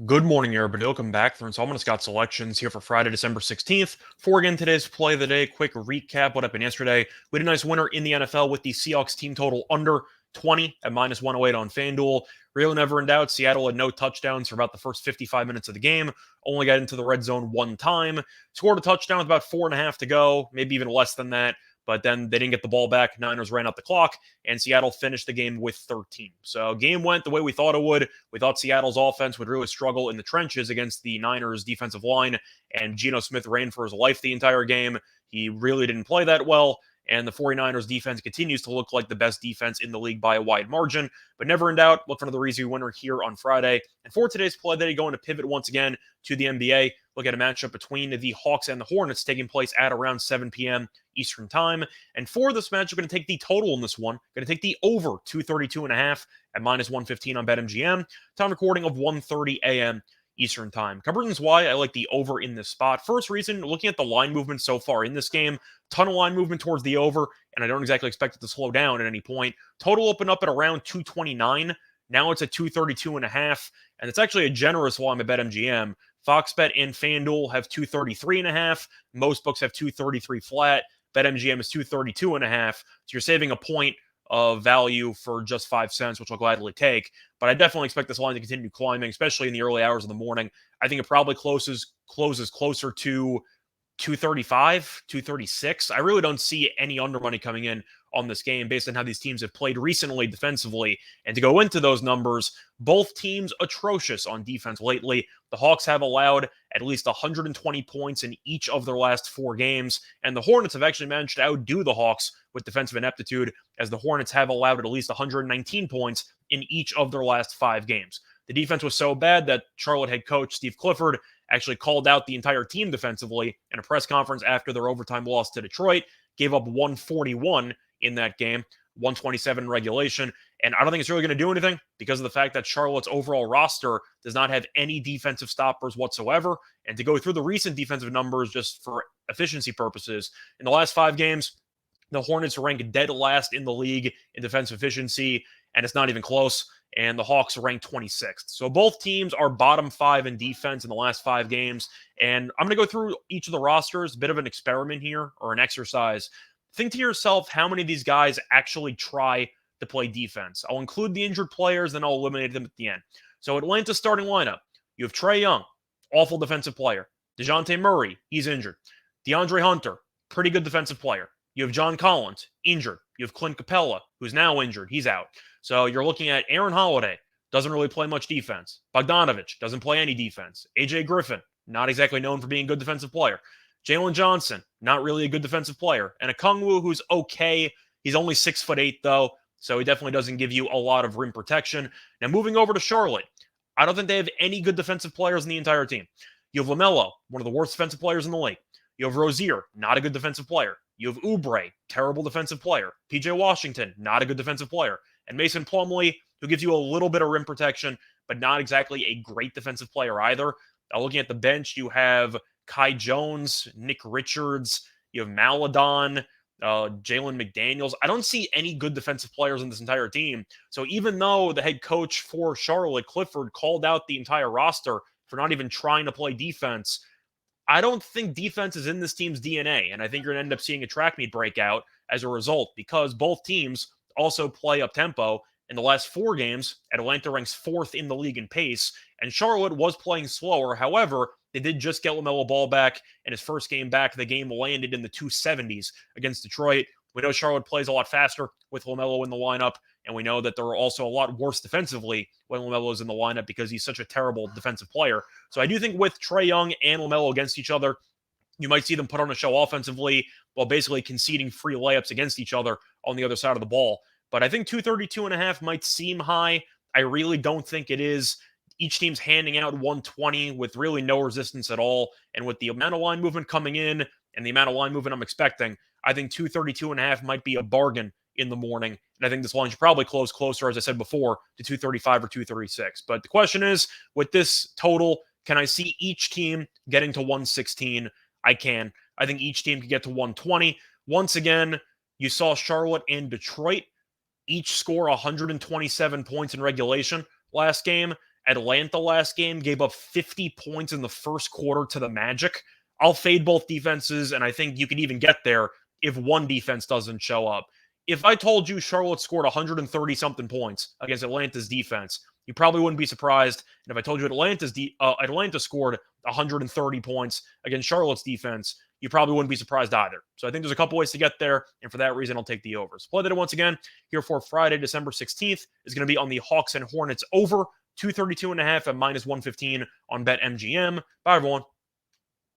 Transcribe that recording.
Good morning, everybody. Welcome back for installment of Scott Selections here for Friday, December 16th. For again today's play of the day, quick recap what happened yesterday. We had a nice winner in the NFL with the Seahawks team total under 20 at minus 108 on FanDuel. Really never in doubt. Seattle had no touchdowns for about the first 55 minutes of the game. Only got into the red zone one time. Scored a touchdown with about 4.5 to go, maybe even less than that. But then they didn't get the ball back. Niners ran out the clock, and Seattle finished the game with 13. So game went the way we thought it would. We thought Seattle's offense would really struggle in the trenches against the Niners' defensive line, and Geno Smith ran for his life the entire game. He really didn't play that well, and the 49ers defense continues to look like the best defense in the league by a wide margin. But never in doubt, look for another easy winner here on Friday. And for today's play, they going to pivot once again to the NBA. Look at a matchup between the Hawks and the Hornets taking place at around 7 p.m. Eastern time. And for this match, we're going to take the total in this one. Going to take the over 232.5 at minus 115 on BetMGM. Time recording of 1:30 a.m. Eastern time. Couple reasons why I like the over in this spot. First reason, looking at the line movement so far in this game, ton of line movement towards the over, and I don't exactly expect it to slow down at any point. Total opened up at around 229. Now it's at 232.5, and it's actually a generous line at BetMGM. Fox Bet and FanDuel have 233.5. Most books have 233 flat. BetMGM is 232.5. So you're saving a point of value for just 5 cents, which I'll gladly take. But I definitely expect this line to continue climbing, especially in the early hours of the morning. I think it probably closes closer to 235, 236. I really don't see any under money coming in on this game based on how these teams have played recently defensively. And to go into those numbers, both teams atrocious on defense lately. The Hawks have allowed at least 120 points in each of their last 4 games, and the Hornets have actually managed to outdo the Hawks with defensive ineptitude, as the Hornets have allowed at least 119 points in each of their last 5 games. The defense was so bad that Charlotte head coach Steve Clifford actually called out the entire team defensively in a press conference after their overtime loss to Detroit, gave up 141 in that game, 127 in regulation. And I don't think it's really going to do anything because of the fact that Charlotte's overall roster does not have any defensive stoppers whatsoever. And to go through the recent defensive numbers just for efficiency purposes, in the last 5 games, the Hornets rank dead last in the league in defensive efficiency, and it's not even close. And the Hawks rank 26th. So both teams are bottom 5 in defense in the last 5 games. And I'm going to go through each of the rosters, a bit of an experiment here or an exercise. Think to yourself how many of these guys actually try to play defense. I'll include the injured players, then I'll eliminate them at the end. So Atlanta's starting lineup. You have Trae Young, awful defensive player. DeJounte Murray, he's injured. DeAndre Hunter, pretty good defensive player. You have John Collins, injured. You have Clint Capella, who's now injured. He's out. So you're looking at Aaron Holiday, doesn't really play much defense. Bogdanovich doesn't play any defense. AJ Griffin, not exactly known for being a good defensive player. Jalen Johnson, not really a good defensive player. And Okongwu, who's okay. He's only 6'8", though, so he definitely doesn't give you a lot of rim protection. Now, moving over to Charlotte, I don't think they have any good defensive players in the entire team. You have LaMelo, one of the worst defensive players in the league. You have Rozier, not a good defensive player. You have Oubre, terrible defensive player. PJ Washington, not a good defensive player. And Mason Plumlee, who gives you a little bit of rim protection, but not exactly a great defensive player either. Now, looking at the bench, you have Kai Jones, Nick Richards, you have Maladon, Jalen McDaniels. I don't see any good defensive players in this entire team. So even though the head coach for Charlotte, Clifford, called out the entire roster for not even trying to play defense, I don't think defense is in this team's DNA. And I think you're going to end up seeing a track meet breakout as a result because both teams also play up tempo. In the last 4 games, Atlanta ranks 4th in the league in pace, and Charlotte was playing slower. However, they did just get LaMelo Ball back in his first game back. The game landed in the 270s against Detroit. We know Charlotte plays a lot faster with LaMelo in the lineup, and we know that they're also a lot worse defensively when LaMelo is in the lineup because he's such a terrible defensive player. So I do think with Trae Young and LaMelo against each other, you might see them put on a show offensively while basically conceding free layups against each other on the other side of the ball. But I think 232.5 might seem high. I really don't think it is. Each team's handing out 120 with really no resistance at all. And with the amount of line movement coming in and the amount of line movement I'm expecting, I think 232.5 might be a bargain in the morning. And I think this line should probably close closer, as I said before, to 235 or 236. But the question is, with this total, can I see each team getting to 116? I can. I think each team can get to 120. Once again, you saw Charlotte and Detroit each score 127 points in regulation last game. Atlanta last game gave up 50 points in the first quarter to the Magic. I'll fade both defenses, and I think you can even get there if one defense doesn't show up. If I told you Charlotte scored 130 something points against Atlanta's defense, you probably wouldn't be surprised. And if I told you Atlanta scored 130 points against Charlotte's defense, you probably wouldn't be surprised either. So I think there's a couple ways to get there, and for that reason, I'll take the overs. Play that once again here for Friday, December 16th is going to be on the Hawks and Hornets over 232.5 at -115 on BetMGM. Bye, everyone.